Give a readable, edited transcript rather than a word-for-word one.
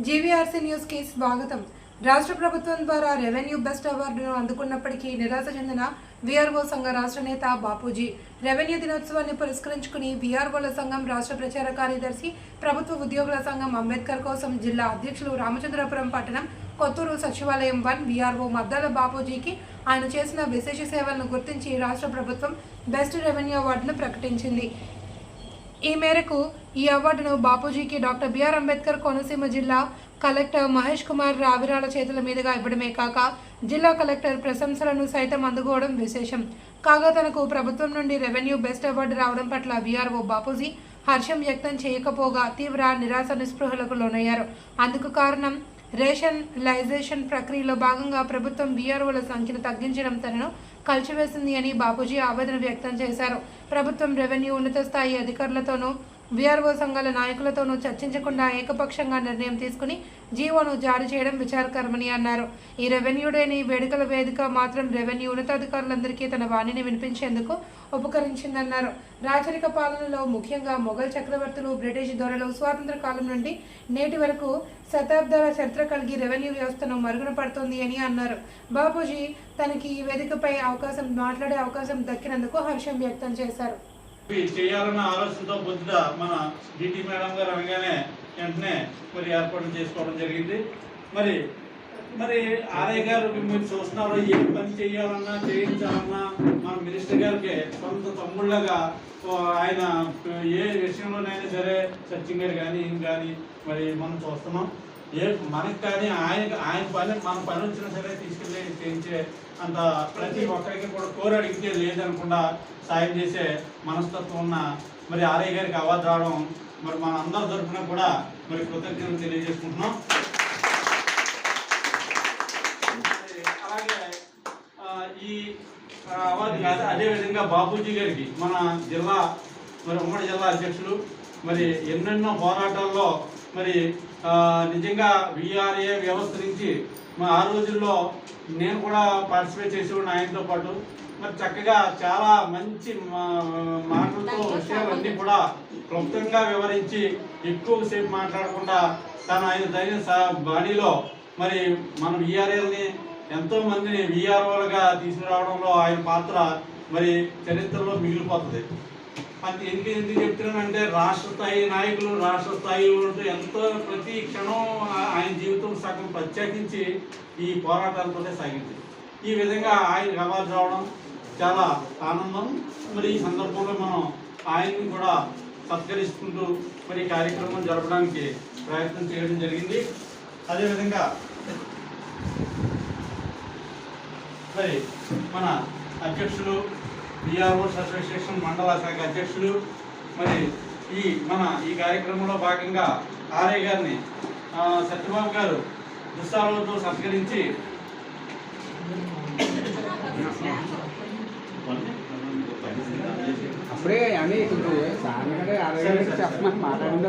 GVRC news కి స్వాగతం. రాష్ట్ర ప్రభుత్వం ద్వారా రెవెన్యూ బెస్ట్ అవార్డును అందుకున్నప్పటికీ నిరాశ చెందిన వీఆర్ఓ సంఘ రాష్ట్ర నేత బాపూజీ రెవెన్యూ దినోత్సవాన్ని పురస్కరించుకుని వీఆర్ఓల సంఘం రాష్ట్ర ప్రచార కార్యదర్శి, ప్రభుత్వ ఉద్యోగుల సంఘం అంబేద్కర్ కోసం జిల్లా అధ్యక్షులు రామచంద్రపురం పట్టణం కొత్తూరు సచివాలయం 1 వీఆర్ఓ మద్దాల బాపూజీకి ఆయన చేసిన విశేష సేవలను గుర్తించి రాష్ట్ర ప్రభుత్వం బెస్ట్ రెవెన్యూ అవార్డును ప్రకటించింది. ఈ మేరకు ఈ అవార్డును బాపూజీకి డాక్టర్ బిఆర్ అంబేద్కర్ కోనసీమ జిల్లా కలెక్టర్ మహేష్ కుమార్ రావిరాల చేతుల మీదుగా ఇవ్వడమే కాక జిల్లా కలెక్టర్ ప్రశంసలను సైతం అందుకోవడం విశేషం. కాగా తనకు ప్రభుత్వం నుండి రెవెన్యూ బెస్ట్ అవార్డు రావడం పట్ల వీఆర్ఓ బాపూజీ హర్షం వ్యక్తం చేయకపోగా తీవ్ర నిరాశ నిస్పృహలకు లోనయ్యారు. అందుకు కారణం రేషనలైజేషన్ ప్రక్రియలో భాగంగా ప్రభుత్వం వీఆర్ఓల సంఖ్యను తగ్గించడం తనను కలిచివేసింది అని బాపూజీ ఆవేదన వ్యక్తం చేశారు. ప్రభుత్వం రెవెన్యూ ఉన్నత స్థాయి అధికారులతోనూ వీఆర్ఓ సంఘాల నాయకులతోనూ చర్చించకుండా ఏకపక్షంగా నిర్ణయం తీసుకుని జీవోను జారీ చేయడం విచారకరమని అన్నారు. ఈ రెవెన్యూ డేని వేడుకల వేదిక మాత్రం రెవెన్యూ ఉన్నతాధికారులందరికీ తన వాణిని వినిపించేందుకు ఉపకరించిందన్నారు. రాచరిక పాలనలో ముఖ్యంగా మొఘల్ చక్రవర్తులు, బ్రిటిష్ దొరలు స్వాతంత్ర కాలం నుండి నేటి వరకు శతాబ్దాల చరిత్ర కలిగి రెవెన్యూ వ్యవస్థను మరుగున పడుతోంది అని అన్నారు. బాపూజీ తనకి ఈ వేదికపై మాట్లాడే అవకాశం దక్కినందుకు హర్షం వ్యక్తం చేశారు. చేయాలన్న ఆలోచనతో పొద్దుట మన డిటి మేడం గారు అనగానే వెంటనే మరి ఏర్పాట్లు చేసుకోవడం జరిగింది. మరి మరి ఆర్ఐ గారు మీరు చూస్తున్నారు, ఏ పని చేయాలన్నా చేయించాలన్నా మన మినిస్టర్ గారికి కొంత తమ్ముళ్ళగా ఆయన ఏ విషయంలోనైనా సరే సచిన్ గారు కానీ ఈయన కానీ మరి మనం చూస్తున్నాం. మనకి కానీ ఆయన పని మన పని వచ్చినా సరే తీసుకెళ్ళి చేయించే అంత ప్రతి ఒక్కరికి కూడా కోరి అడిగితే లేదనకుండా సాయం చేసే మనస్తత్వం ఉన్న మరి ఆర్ఐ గారికి అవార్డు రావడం మరి మన అందరి తరఫున కూడా మరి కృతజ్ఞతలు తెలియజేసుకుంటున్నాం. అలాగే ఈ అవార్డు కాదు, అదేవిధంగా బాపూజీ గారికి మన జిల్లా మరి ఉమ్మడి జిల్లా అధ్యక్షులు మరి ఎన్నెన్నో పోరాటాల్లో మరి నిజంగా విఆర్ఏ వ్యవస్థ నుంచి ఆ రోజుల్లో నేను కూడా పార్టిసిపేట్ చేసేవాడిని ఆయనతో పాటు. మరి చక్కగా చాలా మంచి మాటలతో విషయాలన్నీ కూడా క్లుప్తంగా వివరించి ఎక్కువసేపు మాట్లాడకుండా ఆయన దైన బాడీలో మరి మన విఆర్ఏల్ని ఎంతో మందిని విఆర్ఓలుగా తీసుకురావడంలో ఆయన పాత్ర మరి చరిత్రలో మిగిలిపోతుంది. అది ఎందుకు చెప్తున్నానంటే రాష్ట్ర స్థాయి నాయకులు, రాష్ట్ర స్థాయి ఎంతో ప్రతి క్షణం ఆయన జీవితం సగం ప్రత్యేకించి ఈ పోరాటాలతోనే సాగింది. ఈ విధంగా ఆయన అవార్డు రావడం చాలా ఆనందం. మరి ఈ సందర్భంలో మనం ఆయన్ని కూడా సత్కరిస్తుంటూ మరి ఈ కార్యక్రమం జరపడానికి ప్రయత్నం చేయడం జరిగింది. అదేవిధంగా మరి మన అధ్యక్షులు, వీఆర్ఓస్ అసోసియేషన్ మండల శాఖ అధ్యక్షులు మరి ఈ కార్యక్రమంలో భాగంగా ఆర్ఐ గారిని సత్యబాబు గారు దుస్సాలతో సత్కరించి అప్పుడే అని చెప్పమని మాట్లాడింది.